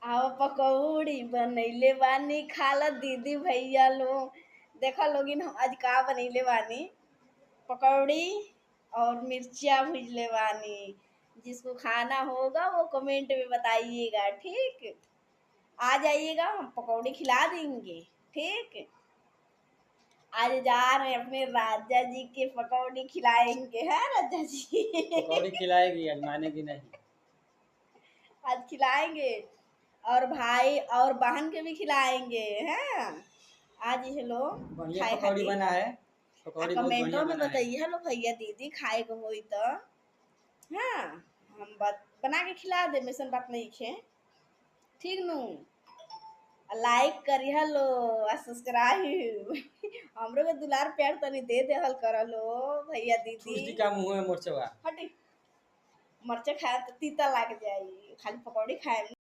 आवा पकौड़ी बनैले बानी खाला दीदी भैया लो। देखा लोगिन हम आज का बनैले बानी, पकौड़ी और मिर्चिया भूजले बानी। जिसको खाना होगा वो कमेंट में बताइएगा, ठीक। आ जाइएगा, हम पकौड़ी खिला देंगे, ठीक। आज जा रहे हैं अपने राजा जी के पकौड़ी खिलाएंगे, है राजा जी। पकौड़ी खिलाएगी, आज मानेगी नहीं। आज खिलाएंगे और भाई और बहन के भी खिलाएंगे, हैं। आज हेलो बढ़िया खाए पकौड़ी खाती बना है, पकौड़ी बहुत बढ़िया कमेंटों में बना है। बताइए हेलो भैया दीदी खाए को होई तो, हाँ हम बना के खिला दे, मिशन बात नहीं खे, ठीक नू। लाइक करी हलो आ सब्सक्राइब हमरो के दुलार प्यार तनी दे देहल करलो भैया ठूस दी दीदी। का मुंह में मोरचवा। हटी, मरचा खाए तो तीता लग जाई, खाली पकौड़ी खाए